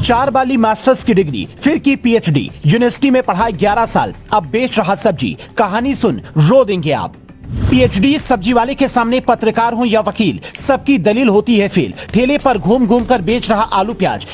4 वाली मास्टर्स की डिग्री, फिर की पीएचडी, यूनिवर्सिटी में पढ़ा 11 साल, अब बेच रहा सब्जी। कहानी सुन रो देंगे आप। पीएचडी सब्जी वाले के सामने पत्रकार हो या वकील, सबकी दलील होती है फेल। ठेले पर घूम घूम कर बेच रहा आलू प्याज।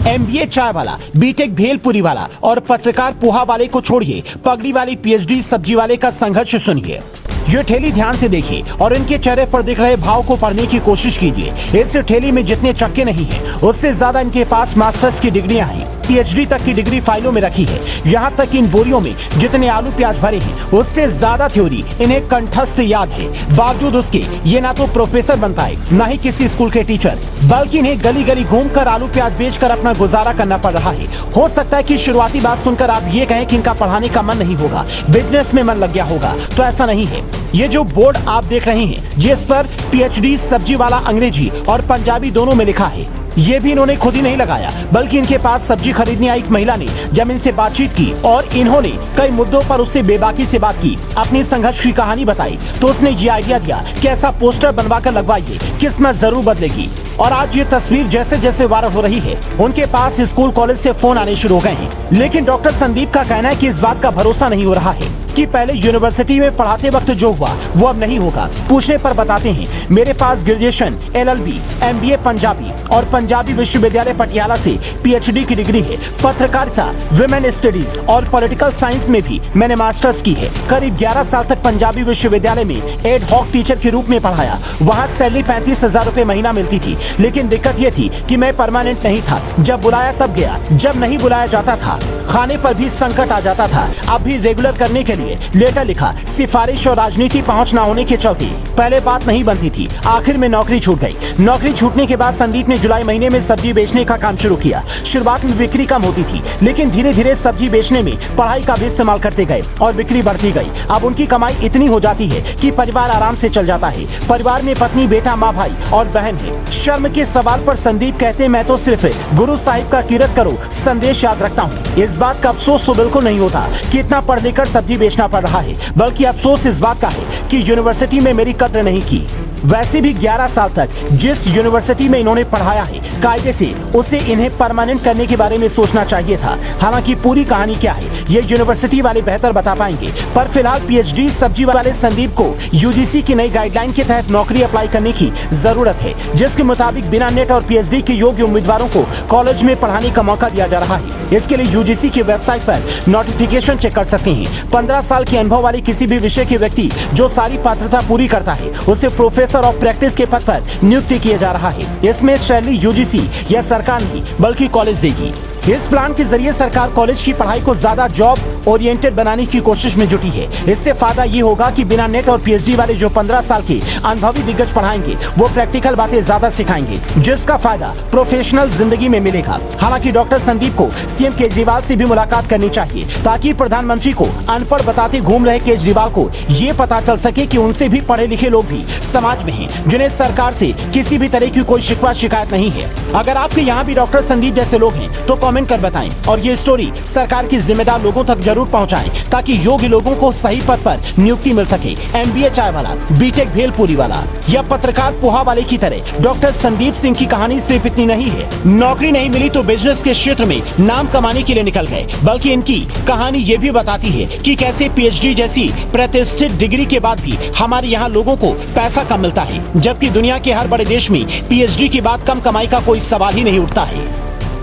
एमबीए चाय वाला, बीटेक भेलपुरी वाला और पत्रकार पोहा वाले को छोड़िए, पगड़ी वाली पीएचडी सब्जी वाले का संघर्ष सुनिए। ये ठेली ध्यान से देखिए और इनके चेहरे पर दिख रहे भाव को पढ़ने की कोशिश कीजिए। इस ठेली में जितने चक्के नहीं हैं, उससे ज्यादा इनके पास मास्टर्स की डिग्रियां हैं। पीएचडी तक की डिग्री फाइलों में रखी है। यहाँ तक कि इन बोरियों में जितने आलू प्याज भरे हैं, उससे ज्यादा थ्योरी इन्हें कंठस्थ याद है। बावजूद उसके ये ना तो प्रोफेसर बन पाए, ना ही किसी स्कूल के टीचर, बल्कि इन्हें गली गली घूमकर आलू प्याज बेचकर अपना गुजारा करना पड़ रहा है। हो सकता है कि शुरुआती बात सुनकर आप ये कहें कि इनका पढ़ाने का मन नहीं होगा, बिजनेस में मन लग गया होगा, तो ऐसा नहीं है। ये जो बोर्ड आप देख रहे हैं, जिस पर पीएचडी सब्जी वाला अंग्रेजी और पंजाबी दोनों में लिखा है, ये भी इन्होंने खुद ही नहीं लगाया, बल्कि इनके पास सब्जी खरीदने आई एक महिला ने जब इनसे बातचीत की और इन्होंने कई मुद्दों पर उससे बेबाकी से बात की, अपनी संघर्ष की कहानी बताई, तो उसने ये आइडिया दिया कि ऐसा पोस्टर बनवा कर लगवाइए, किस्मत जरूर बदलेगी। और आज ये तस्वीर जैसे जैसे वायरल हो रही है, उनके पास स्कूल कॉलेज से फोन आने शुरू हो गए हैं। लेकिन डॉक्टर संदीप का कहना है कि इस बात का भरोसा नहीं हो रहा है कि पहले यूनिवर्सिटी में पढ़ाते वक्त जो हुआ वो अब नहीं होगा। पूछने पर बताते हैं, मेरे पास ग्रेजुएशन, एलएलबी, एमबीए पंजाबी और पंजाबी विश्वविद्यालय पटियाला से पीएचडी की डिग्री है। पत्रकारिता, वुमेन स्टडीज और पॉलिटिकल साइंस में भी मैंने मास्टर्स की है। करीब 11 साल तक पंजाबी विश्वविद्यालय में एड हॉक टीचर के रूप में पढ़ाया। वहाँ सैलरी 35,000 रुपए महीना मिलती थी, लेकिन दिक्कत ये थी कि मैं परमानेंट नहीं था। जब बुलाया तब गया, जब नहीं बुलाया जाता था, खाने पर भी संकट आ जाता था। अब भी रेगुलर करने के लिए लेटर लिखा, सिफारिश और राजनीति पहुंच न होने के चलते पहले बात नहीं बनती थी। आखिर में नौकरी छूट गई। नौकरी छूटने के बाद संदीप ने जुलाई महीने में सब्जी बेचने का काम शुरू किया। शुरुआत में बिक्री कम होती थी, लेकिन धीरे धीरे सब्जी बेचने में पढ़ाई का भी इस्तेमाल करते गए और बिक्री बढ़ती गई। अब उनकी कमाई इतनी हो जाती है कि परिवार आराम से चल जाता है। परिवार में पत्नी, बेटा, माँ, भाई और बहन है। शर्म के सवाल पर संदीप कहते, मैं तो सिर्फ गुरु साहिब का कीरत करो संदेश याद रखता हूँ। इस बात का अफसोस तो बिल्कुल नहीं होता कि इतना पढ़ लिखकर सब्जी बेचना पड़ रहा है, बल्कि अफसोस इस बात का है कि यूनिवर्सिटी में मेरी कद्र नहीं की। वैसे भी 11 साल तक जिस यूनिवर्सिटी में इन्होंने पढ़ाया है, कायदे से उसे इन्हें परमानेंट करने के बारे में सोचना चाहिए था। हालांकि पूरी कहानी क्या है ये यूनिवर्सिटी वाले बेहतर बता पाएंगे। पर फिलहाल पीएचडी सब्जी वाले संदीप को यूजीसी की नई गाइडलाइन के तहत नौकरी अप्लाई करने की जरूरत है, जिसके मुताबिक बिना नेट और पीएचडी के योग्य उम्मीदवारों को कॉलेज में पढ़ाने का मौका दिया जा रहा है। इसके लिए यूजीसी की वेबसाइट पर नोटिफिकेशन चेक कर सकते हैं। 15 साल के अनुभव वाले किसी भी विषय के व्यक्ति जो सारी पात्रता पूरी करता है, उसे प्रोफेसर ऑफ प्रैक्टिस के पद पर नियुक्ति किया जा रहा है। इसमें सैलरी यूजीसी या सरकार नहीं बल्कि कॉलेज देगी। इस प्लान के जरिए सरकार कॉलेज की पढ़ाई को ज्यादा जॉब ओरिएंटेड बनाने की कोशिश में जुटी है। इससे फायदा ये होगा कि बिना नेट और पीएचडी वाले जो 15 साल के अनुभवी दिग्गज पढ़ाएंगे, वो प्रैक्टिकल बातें ज्यादा सिखाएंगे, जिसका फायदा प्रोफेशनल जिंदगी में मिलेगा। हालांकि डॉक्टर संदीप को सीएम केजरीवाल से भी मुलाकात करनी चाहिए, ताकि प्रधानमंत्री को अनपढ़ बताते घूम रहे केजरीवाल को ये पता चल सके कि उनसे भी पढ़े लिखे लोग भी समाज में हैं, जिन्हें सरकार से किसी भी तरह की कोई शिकवा शिकायत नहीं है। अगर आपके यहाँ भी डॉक्टर संदीप जैसे लोग हैं तो कमेंट कर बताएं और ये स्टोरी सरकार की जिम्मेदार लोगों तक जरूर पहुंचाएं, ताकि योग्य लोगों को सही पद पर नियुक्ति मिल सके। एमबीए चाय वाला, बीटेक भेलपुरी वाला या पत्रकार पोहा वाले की तरह डॉक्टर संदीप सिंह की कहानी सिर्फ इतनी नहीं है। नौकरी नहीं मिली तो बिजनेस के क्षेत्र में नाम कमाने के लिए निकल गए, बल्कि इनकी कहानी ये भी बताती है कि कैसे पीएचडी जैसी प्रतिष्ठित डिग्री के बाद भी हमारे यहाँ लोगों को पैसा कम मिलता है, जबकि दुनिया के हर बड़े देश में पीएचडी के बाद कम कमाई का कोई सवाल ही नहीं उठता है।